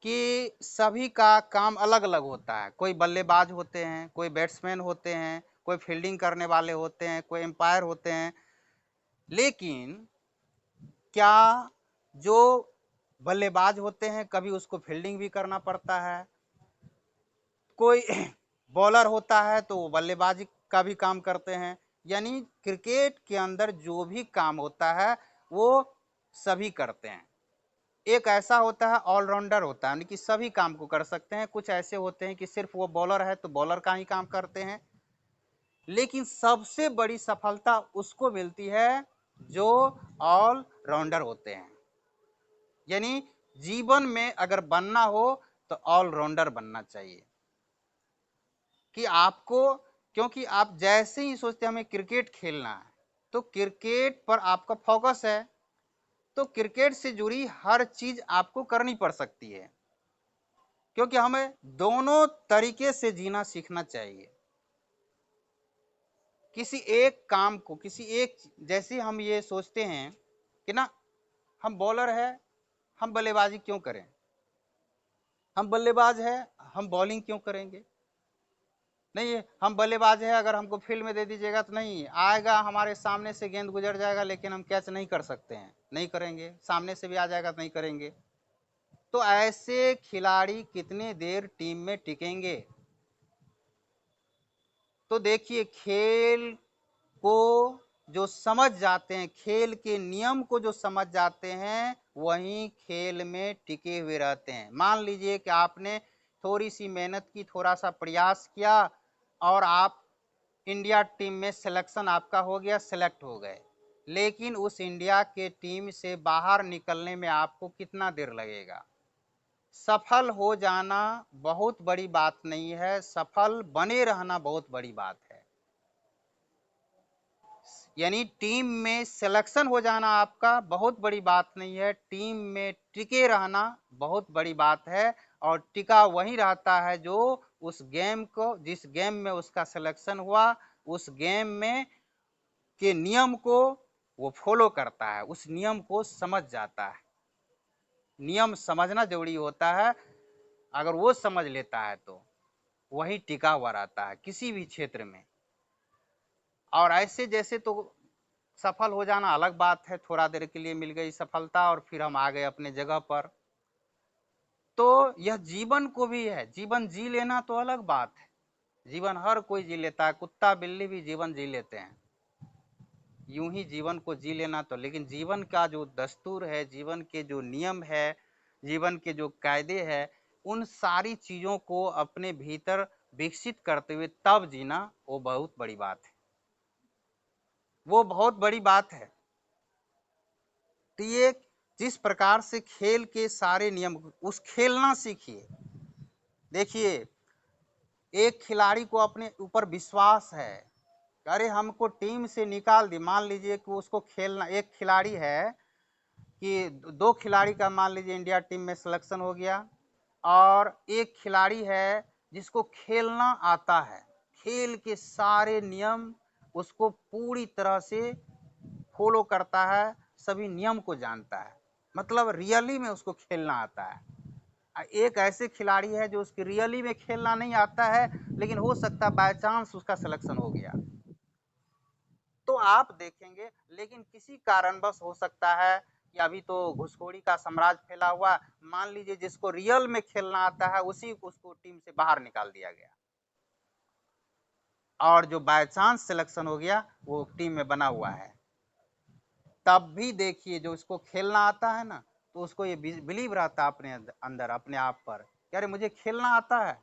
कि सभी का काम अलग अलग होता है। कोई बल्लेबाज होते हैं, कोई बैट्समैन होते हैं, कोई फील्डिंग करने वाले होते हैं, कोई एम्पायर होते हैं। लेकिन क्या जो बल्लेबाज होते हैं कभी उसको फील्डिंग भी करना पड़ता है, कोई बॉलर होता है तो वो बल्लेबाजी का भी काम करते हैं। यानी क्रिकेट के अंदर जो भी काम होता है वो सभी करते हैं। एक ऐसा होता है ऑलराउंडर होता है, यानी कि सभी काम को कर सकते हैं। कुछ ऐसे होते हैं कि सिर्फ वो बॉलर है तो बॉलर का ही काम करते हैं। लेकिन सबसे बड़ी सफलता उसको मिलती है जो ऑलराउंडर होते हैं। यानी जीवन में अगर बनना हो तो ऑलराउंडर बनना चाहिए। कि आपको, क्योंकि आप जैसे ही सोचते हैं हमें क्रिकेट खेलना है तो क्रिकेट पर आपका फोकस है, तो क्रिकेट से जुड़ी हर चीज आपको करनी पड़ सकती है। क्योंकि हमें दोनों तरीके से जीना सीखना चाहिए। किसी एक काम को, किसी एक, जैसे हम ये सोचते हैं कि ना हम बॉलर है, हम बल्लेबाजी क्यों करें, हम बल्लेबाज है, हम बॉलिंग क्यों करेंगे, नहीं हम बल्लेबाज है, अगर हमको फील्ड में दे दीजिएगा तो नहीं आएगा, हमारे सामने से गेंद गुजर जाएगा लेकिन हम कैच नहीं कर सकते हैं, नहीं करेंगे, सामने से भी आ जाएगा तो नहीं करेंगे। तो ऐसे खिलाड़ी कितने देर टीम में टिकेंगे। तो देखिए, खेल को जो समझ जाते हैं, खेल के नियम को जो समझ जाते हैं वही खेल में टिके हुए रहते हैं। मान लीजिए कि आपने थोड़ी सी मेहनत की, थोड़ा सा प्रयास किया और आप इंडिया टीम में सिलेक्शन आपका हो गया, सेलेक्ट हो गए। लेकिन उस इंडिया के टीम से बाहर निकलने में आपको कितना देर लगेगा। सफल हो जाना बहुत बड़ी बात नहीं है, सफल बने रहना बहुत बड़ी बात है। यानी टीम में सिलेक्शन हो जाना आपका बहुत बड़ी बात नहीं है, टीम में टिके रहना बहुत बड़ी बात है। और टिका वही रहता है जो उस गेम को, जिस गेम में उसका सिलेक्शन हुआ, उस गेम में के नियम को वो फॉलो करता है, उस नियम को समझ जाता है। नियम समझना जरूरी होता है, अगर वो समझ लेता है तो वही टिका हुआ रहता है किसी भी क्षेत्र में। और ऐसे जैसे तो सफल हो जाना अलग बात है, थोड़ा देर के लिए मिल गई सफलता और फिर हम आ गए अपने जगह पर। तो यह जीवन को भी है, जीवन जी लेना तो अलग बात है। जीवन हर कोई जी लेता है, कुत्ता बिल्ली भी जीवन जी लेते हैं, यूं ही जीवन को जी लेना तो। लेकिन जीवन का जो दस्तूर है, जीवन के जो नियम है, जीवन के जो कायदे हैं, उन सारी चीजों को अपने भीतर विकसित करते हुए तब जीना, वो बहुत बड़ी बात है, वो बहुत बड़ी बात है। तो ये जिस प्रकार से खेल के सारे नियम, उस खेलना सीखिए। देखिए, एक खिलाड़ी को अपने ऊपर विश्वास है, अरे हमको टीम से निकाल दी, मान लीजिए कि उसको खेलना, एक खिलाड़ी है कि दो खिलाड़ी का मान लीजिए इंडिया टीम में सिलेक्शन हो गया, और एक खिलाड़ी है जिसको खेलना आता है, खेल के सारे नियम उसको पूरी तरह से फॉलो करता है, सभी नियम को जानता है, मतलब रियली में उसको खेलना आता है। एक ऐसे खिलाड़ी है जो उसकी रियली में खेलना नहीं आता है, लेकिन हो सकता है बाय चांस उसका सिलेक्शन हो गया, तो आप देखेंगे। लेकिन किसी कारणवश हो सकता है कि अभी तो घुसखोरी का साम्राज्य फैला हुआ, मान लीजिए जिसको रियल में खेलना आता है उसी को उसको टीम से बाहर निकाल दिया गया, और जो बाय चांस सिलेक्शन हो गया वो टीम में बना हुआ है। तब भी देखिए, जो उसको खेलना आता है ना, तो उसको ये बिलीव रहता है अपने अंदर, अपने आप पर, कि अरे मुझे खेलना आता है,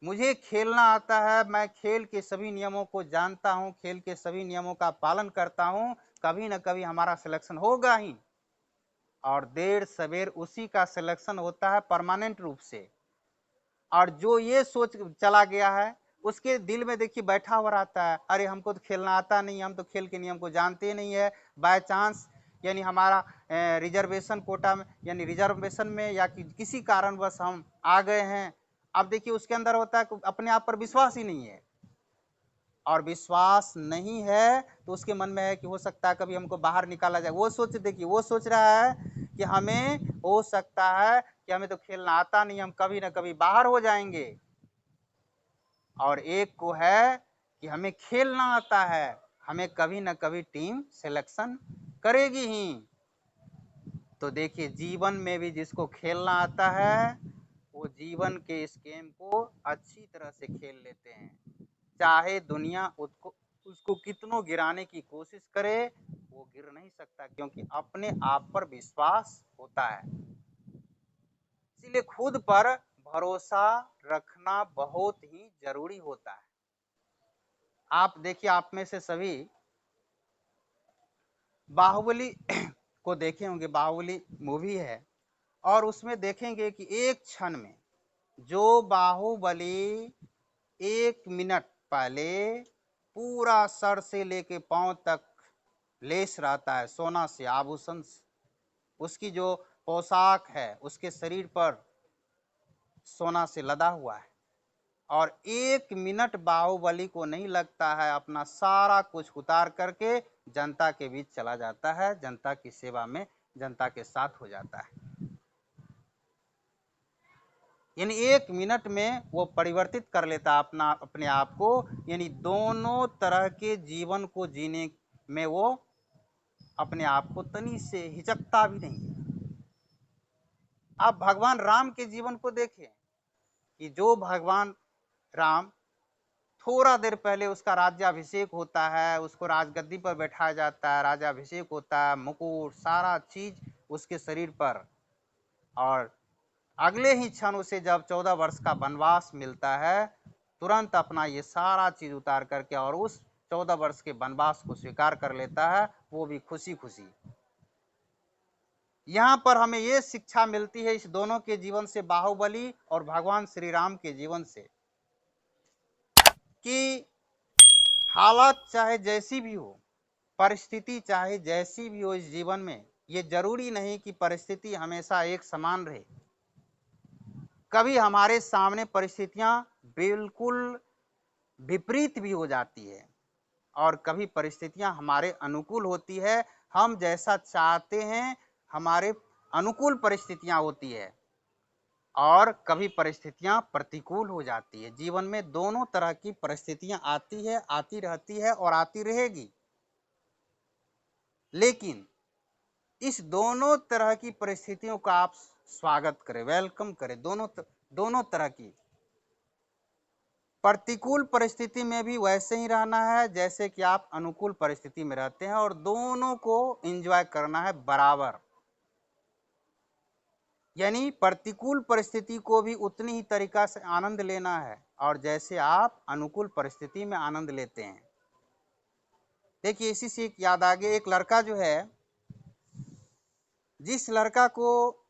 मुझे खेलना आता है, मैं खेल के सभी नियमों को जानता हूँ, खेल के सभी नियमों का पालन करता हूँ, कभी ना कभी हमारा सिलेक्शन होगा ही। और देर सवेर उसी का सिलेक्शन होता है परमानेंट रूप से। और जो ये सोच चला गया है, उसके दिल में देखिए बैठा हुआ रहता है, अरे हमको तो खेलना आता नहीं, हम तो खेल के नियम को जानते नहीं है, बाय चांस यानी हमारा रिजर्वेशन कोटा में, यानी रिजर्वेशन में या किसी कारणवश हम आ गए हैं। अब देखिए उसके अंदर होता है अपने आप पर विश्वास ही नहीं है, और विश्वास नहीं है तो उसके मन में है कि हो सकता है कभी हमको बाहर निकाला जाए। वो सोच, देखिए वो सोच रहा है कि हमें हो सकता है कि हमें तो खेलना आता नहीं, हम कभी ना कभी बाहर हो जाएंगे। और एक को है कि हमें खेलना आता है, हमें कभी ना कभी टीम सिलेक्शन करेगी ही। तो देखिए, जीवन में भी जिसको खेलना आता है वो जीवन के इस गेम को अच्छी तरह से खेल लेते हैं, चाहे दुनिया उसको कितनों गिराने की कोशिश करे, वो गिर नहीं सकता, क्योंकि अपने आप पर विश्वास होता है। इसीलिए खुद पर भरोसा रखना बहुत ही जरूरी होता है। आप देखिए, आप में से सभी बाहुबली को देखे होंगे, बाहुबली मूवी है, और उसमें देखेंगे कि एक क्षण में जो बाहुबली 1 मिनट पहले पूरा सर से लेके पांव तक लेस रहता है सोना से, आभूषण से, उसकी जो पोशाक है उसके शरीर पर सोना से लदा हुआ है, और 1 मिनट बाहुबली को नहीं लगता है, अपना सारा कुछ उतार करके जनता के बीच चला जाता है, जनता की सेवा में जनता के साथ हो जाता है। यानी 1 मिनट में वो परिवर्तित कर लेता अपना अपने आप को, यानी दोनों तरह के जीवन को जीने में वो अपने आप को तनी से हिचकता भी नहीं है। आप भगवान राम के जीवन को देखें कि जो भगवान राम, थोड़ा देर पहले उसका राज्याभिषेक होता है, उसको राजगद्दी पर बैठाया जाता है, राज्याभिषेक होता है, मुकुट सारा चीज उसके शरीर पर, और अगले ही क्षण उसे जब 14 वर्ष का वनवास मिलता है, तुरंत अपना ये सारा चीज उतार करके और उस 14 वर्ष के वनवास को स्वीकार कर लेता है, वो भी खुशी खुशी। यहाँ पर हमें ये शिक्षा मिलती है इस दोनों के जीवन से, बाहुबली और भगवान श्री राम के जीवन से, कि हालात चाहे जैसी भी हो, परिस्थिति चाहे जैसी भी हो इस जीवन में, ये जरूरी नहीं कि परिस्थिति हमेशा एक समान रहे। कभी हमारे सामने परिस्थितियां बिल्कुल विपरीत भी हो जाती है और कभी परिस्थितियां हमारे अनुकूल होती है। हम जैसा चाहते हैं हमारे अनुकूल परिस्थितियां होती है और कभी परिस्थितियां प्रतिकूल हो जाती है। जीवन में दोनों तरह की परिस्थितियां आती है, आती रहती है और आती रहेगी। लेकिन इस दोनों तरह की परिस्थितियों का आप स्वागत करें, वेलकम करें। दोनों तरह की प्रतिकूल परिस्थिति में भी वैसे ही रहना है जैसे कि आप अनुकूल परिस्थिति में रहते हैं, और दोनों को एंजॉय करना है बराबर। यानी प्रतिकूल परिस्थिति को भी उतनी ही तरीका से आनंद लेना है और जैसे आप अनुकूल परिस्थिति में आनंद लेते हैं। देखिए, इसी से एक याद आ गया, एक लड़का जो है, जिस लड़का को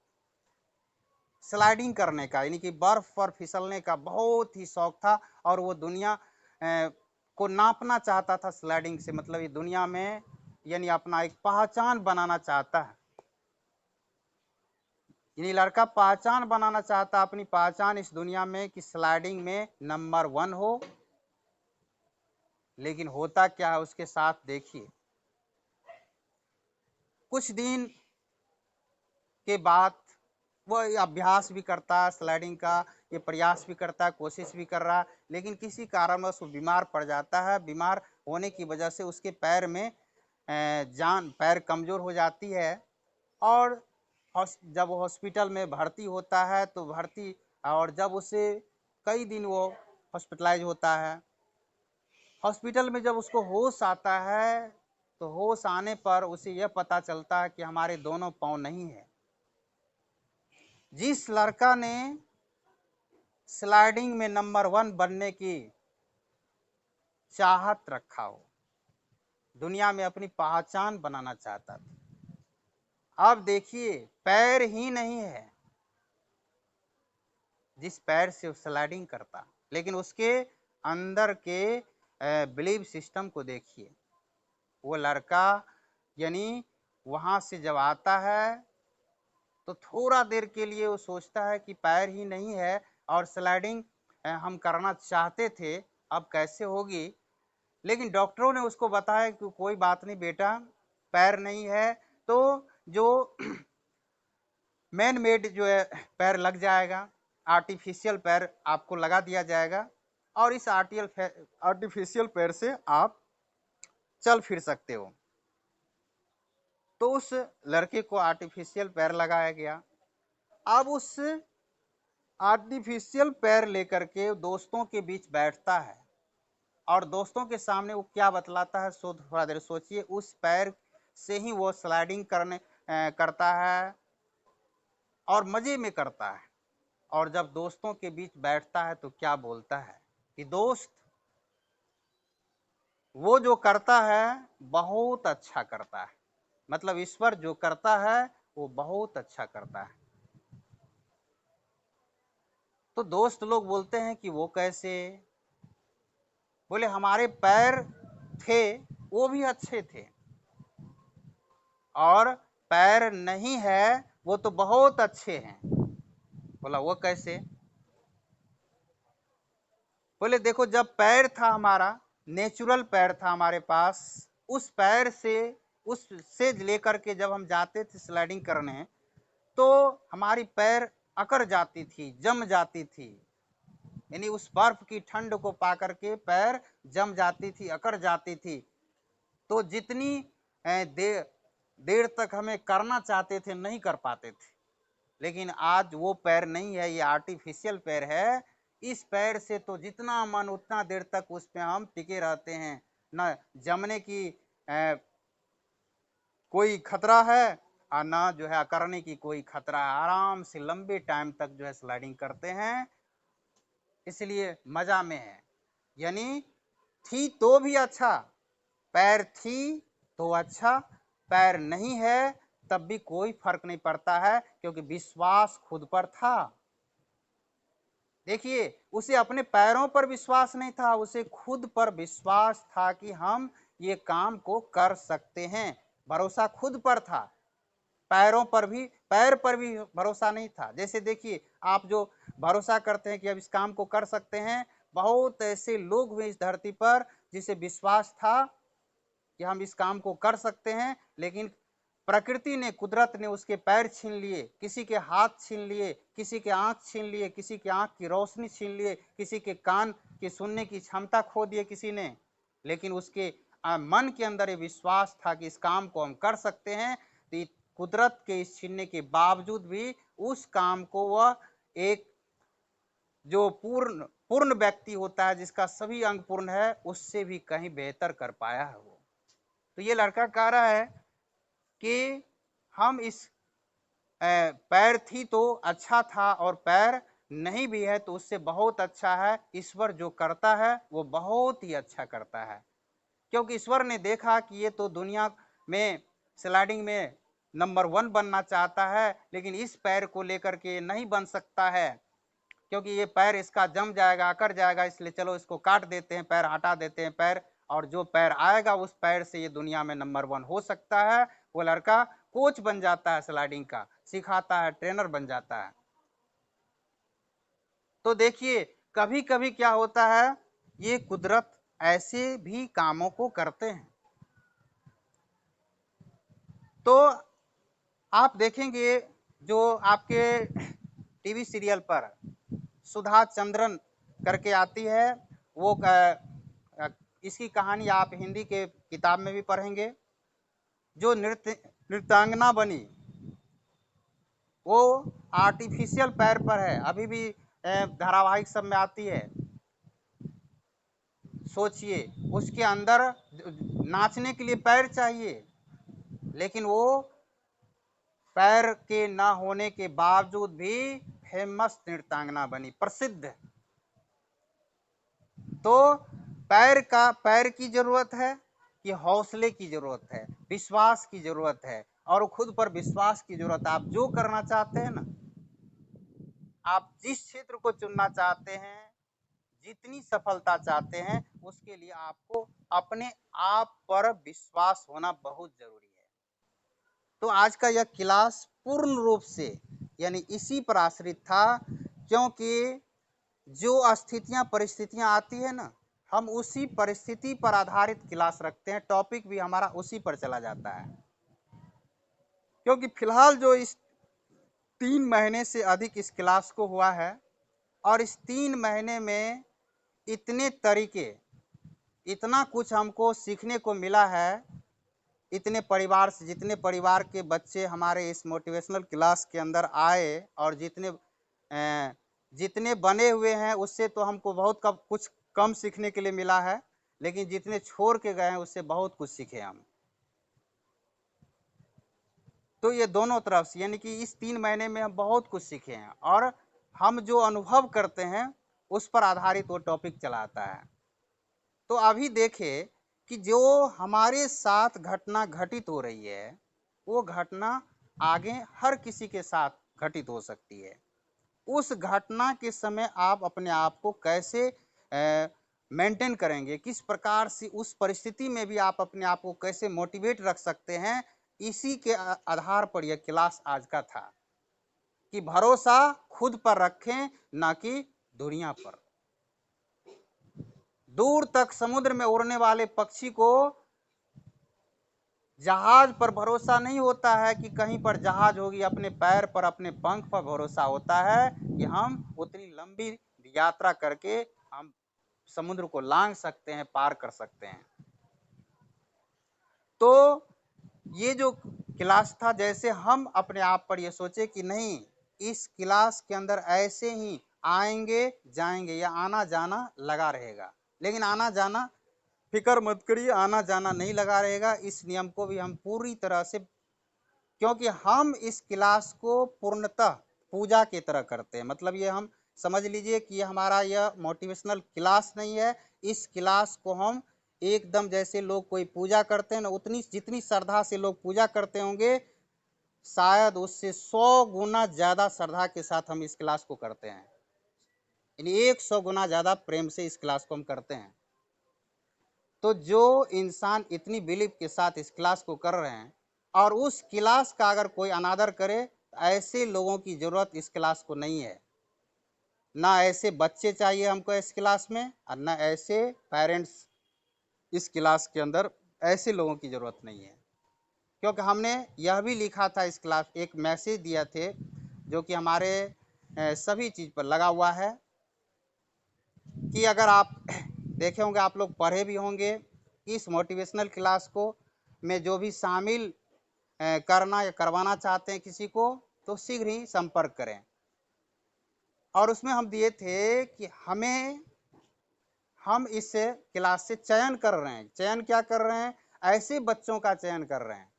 स्लाइडिंग करने का यानी कि बर्फ पर फिसलने का बहुत ही शौक था और वो दुनिया को नापना चाहता था स्लाइडिंग से, मतलब ये दुनिया में यानी अपना एक पहचान बनाना चाहता है। यानी लड़का पहचान बनाना चाहता, अपनी पहचान इस दुनिया में कि स्लाइडिंग में नंबर 1 हो। लेकिन होता क्या है उसके साथ, देखिए, कुछ दिन के बाद वह अभ्यास भी करता है स्लाइडिंग का, ये प्रयास भी करता है, कोशिश भी कर रहा है, लेकिन किसी कारणवश वो बीमार पड़ जाता है। बीमार होने की वजह से उसके पैर में पैर कमजोर हो जाती है और जब हॉस्पिटल में भर्ती होता है तो और जब उसे कई दिन वो हॉस्पिटलाइज होता है, हॉस्पिटल में जब उसको होश आता है तो होश आने पर उसे यह पता चलता है कि हमारे दोनों पांव नहीं है। जिस लड़का ने स्लाइडिंग में नंबर 1 बनने की चाहत रखा हो, दुनिया में अपनी पहचान बनाना चाहता था, अब देखिए पैर ही नहीं है जिस पैर से वो स्लाइडिंग करता, लेकिन उसके अंदर के बिलीव सिस्टम को देखिए। वो लड़का यानी वहां से जब आता है तो थोड़ा देर के लिए वो सोचता है कि पैर ही नहीं है और स्लाइडिंग हम करना चाहते थे, अब कैसे होगी। लेकिन डॉक्टरों ने उसको बताया कि कोई बात नहीं बेटा, पैर नहीं है तो जो मैन मेड जो है पैर लग जाएगा, आर्टिफिशियल पैर आपको लगा दिया जाएगा और इस आर्टिफिशियल पैर से आप चल फिर सकते हो। तो उस लड़के को आर्टिफिशियल पैर लगाया गया। अब उस आर्टिफिशियल पैर लेकर के दोस्तों के बीच बैठता है और दोस्तों के सामने वो क्या बतलाता है, थोड़ा देर सोचिए। उस पैर से ही वो स्लाइडिंग करता है और मजे में करता है। और जब दोस्तों के बीच बैठता है तो क्या बोलता है कि दोस्त, वो जो करता है बहुत अच्छा करता है, मतलब ईश्वर जो करता है वो बहुत अच्छा करता है। तो दोस्त लोग बोलते हैं कि वो कैसे? बोले हमारे पैर थे वो भी अच्छे थे और पैर नहीं है वो तो बहुत अच्छे हैं। बोला वो कैसे? बोले देखो, जब पैर था हमारा, नेचुरल पैर था हमारे पास, उस पैर से उससे लेकर के जब हम जाते थे स्लाइडिंग करने तो हमारी पैर अकड़ जाती थी, जम जाती थी। यानी उस बर्फ की ठंड को पा करके पैर जम जाती थी, अकड़ जाती थी। तो जितनी देर तक हमें करना चाहते थे नहीं कर पाते थे। लेकिन आज वो पैर नहीं है, ये आर्टिफिशियल पैर है। इस पैर से तो जितना मन उतना देर तक उस पे हम टिके रहते हैं, न जमने की कोई खतरा है और ना जो है अकड़ने की कोई खतरा है। आराम से लंबे टाइम तक जो है स्लाइडिंग करते हैं, इसलिए मजा में है। यानी थी तो भी अच्छा, पैर थी तो अच्छा, पैर नहीं है तब भी कोई फर्क नहीं पड़ता है, क्योंकि विश्वास खुद पर था। देखिए, उसे अपने पैरों पर विश्वास नहीं था, उसे खुद पर विश्वास था कि हम ये काम को कर सकते हैं। भरोसा खुद पर था, पैर पर भी भरोसा नहीं था। जैसे देखिए, आप जो भरोसा करते हैं कि अब इस काम को कर सकते हैं, बहुत ऐसे लोग हुए इस धरती पर जिसे विश्वास था कि हम इस काम को कर सकते हैं, लेकिन प्रकृति ने, कुदरत ने उसके पैर छीन लिए, किसी के हाथ छीन लिए, किसी के आंख छीन लिए, किसी के आंख की रोशनी छीन लिए, किसी के कान की सुनने की क्षमता खो दिए किसी ने, लेकिन उसके मन के अंदर ये विश्वास था कि इस काम को हम कर सकते हैं। तो कुदरत के इस छीनने के बावजूद भी उस काम को वह एक जो पूर्ण पूर्ण व्यक्ति होता है, जिसका सभी अंग पूर्ण है, उससे भी कहीं बेहतर कर पाया है वो। तो ये लड़का कह रहा है कि हम इस पैर थी तो अच्छा था, और पैर नहीं भी है तो उससे बहुत अच्छा है। ईश्वर जो करता है वो बहुत ही अच्छा करता है, क्योंकि ईश्वर ने देखा कि ये तो दुनिया में स्लाइडिंग में नंबर 1 बनना चाहता है, लेकिन इस पैर को लेकर के नहीं बन सकता है, क्योंकि ये पैर इसका जम जाएगा, अकड़ जाएगा, इसलिए चलो इसको काट देते हैं, पैर हटा देते हैं पैर, और जो पैर आएगा उस पैर से ये दुनिया में नंबर 1 हो सकता है। वो लड़का कोच बन जाता है, स्लाइडिंग का सिखाता है, ट्रेनर बन जाता है। तो देखिए, कभी कभी क्या होता है, ये कुदरत ऐसे भी कामों को करते हैं। तो आप देखेंगे, जो आपके टीवी सीरियल पर सुधा चंद्रन करके आती है, वो इसकी कहानी आप हिंदी के किताब में भी पढ़ेंगे। जो नृत्यांगना बनी, वो आर्टिफिशियल पैर पर है, अभी भी धारावाहिक सब में आती है। सोचिए, उसके अंदर नाचने के लिए पैर चाहिए, लेकिन वो पैर के न होने के बावजूद भी फेमस नृत्यांगना बनी, प्रसिद्ध। तो पैर की जरूरत है कि हौसले की जरूरत है, विश्वास की जरूरत है, और खुद पर विश्वास की जरूरत है। आप जो करना चाहते हैं ना, आप जिस क्षेत्र को चुनना चाहते हैं, जितनी सफलता चाहते हैं, उसके लिए आपको अपने आप पर विश्वास होना बहुत जरूरी है। तो आज का यह क्लास पूर्ण रूप से यानी इसी पर आश्रित था, क्योंकि जो स्थितियां परिस्थितियां आती है ना, हम उसी परिस्थिति पर आधारित क्लास रखते हैं, टॉपिक भी हमारा उसी पर चला जाता है। क्योंकि फिलहाल जो इस 3 महीने से अधिक इस क्लास को हुआ है, और इस 3 महीने में इतने तरीके, इतना कुछ हमको सीखने को मिला है। इतने परिवार से, जितने परिवार के बच्चे हमारे इस मोटिवेशनल क्लास के अंदर आए, और जितने बने हुए हैं, उससे तो हमको बहुत कुछ कम सीखने के लिए मिला है, लेकिन जितने छोड़ के गए हैं उससे बहुत कुछ सीखे हम। तो ये दोनों तरफ से, यानी कि इस 3 महीने में हम बहुत कुछ सीखे हैं, और हम जो अनुभव करते हैं उस पर आधारित वो टॉपिक चलाता है। तो अभी देखें कि जो हमारे साथ घटना घटित हो रही है, वो घटना आगे हर किसी के साथ घटित हो सकती है। उस घटना के समय आप अपने आप को कैसे मेंटेन करेंगे, किस प्रकार से उस परिस्थिति में भी आप अपने आप को कैसे मोटिवेट रख सकते हैं, इसी के आधार पर यह क्लास आज का था, कि भरोसा खुद पर रखें, ना कि दुनिया पर। दूर तक समुद्र में उड़ने वाले पक्षी को जहाज पर भरोसा नहीं होता है कि कहीं पर जहाज होगी, अपने पैर पर, अपने पंख पर भरोसा होता है कि हम उतनी लंबी यात्रा करके हम समुद्र को लांघ सकते हैं, पार कर सकते हैं। तो ये जो क्लास था, जैसे हम अपने आप पर ये सोचे कि नहीं, इस क्लास के अंदर ऐसे ही आएंगे जाएंगे, या आना जाना लगा रहेगा, लेकिन आना जाना, फिक्र मत करिए, आना जाना नहीं लगा रहेगा। इस नियम को भी हम पूरी तरह से, क्योंकि हम इस क्लास को पूर्णतः पूजा की तरह करते हैं, मतलब ये हम समझ लीजिए कि हमारा यह मोटिवेशनल क्लास नहीं है। इस क्लास को हम एकदम जैसे लोग कोई पूजा करते हैं ना, उतनी जितनी श्रद्धा से लोग पूजा करते होंगे, शायद उससे 100 गुना ज्यादा श्रद्धा के साथ हम इस क्लास को करते हैं। यानी 100 गुना ज्यादा प्रेम से इस क्लास को हम करते हैं। तो जो इंसान इतनी बिलीव के साथ इस क्लास को कर रहे हैं और उस क्लास का अगर कोई अनादर करे, ऐसे लोगों की जरूरत इस क्लास को नहीं है। ना ऐसे बच्चे चाहिए हमको इस क्लास में, और ना ऐसे पेरेंट्स इस क्लास के अंदर, ऐसे लोगों की जरूरत नहीं है। क्योंकि हमने यह भी लिखा था इस क्लास, एक मैसेज दिया थे जो कि हमारे सभी चीज पर लगा हुआ है कि अगर आप देखे होंगे, आप लोग पढ़े भी होंगे, इस मोटिवेशनल क्लास को में जो भी शामिल करना या करवाना चाहते हैं किसी को, तो शीघ्र ही संपर्क करें। और उसमें हम दिए थे कि हम इस क्लास से चयन कर रहे हैं। चयन क्या कर रहे हैं? ऐसे बच्चों का चयन कर रहे हैं।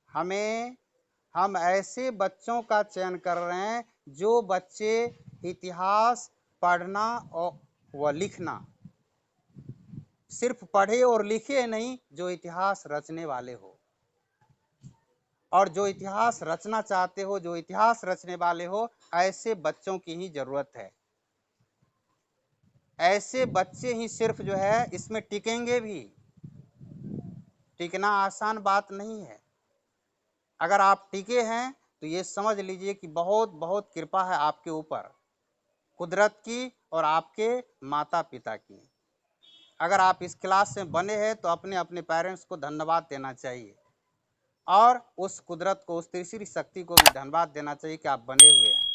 हम ऐसे बच्चों का चयन कर रहे हैं जो बच्चे इतिहास पढ़ना और व लिखना, सिर्फ पढ़े और लिखे नहीं, जो इतिहास रचने वाले हो। और जो इतिहास रचना चाहते हो, जो इतिहास रचने वाले हो, ऐसे बच्चों की ही जरूरत है। ऐसे बच्चे ही सिर्फ जो है इसमें टिकेंगे भी। टिकना आसान बात नहीं है। अगर आप टिके हैं तो ये समझ लीजिए कि बहुत बहुत कृपा है आपके ऊपर, कुदरत की और आपके माता पिता की। अगर आप इस क्लास से बने हैं तो अपने अपने पेरेंट्स को धन्यवाद देना चाहिए, और उस कुदरत को, उस तीसरी शक्ति को भी धन्यवाद देना चाहिए कि आप बने हुए हैं।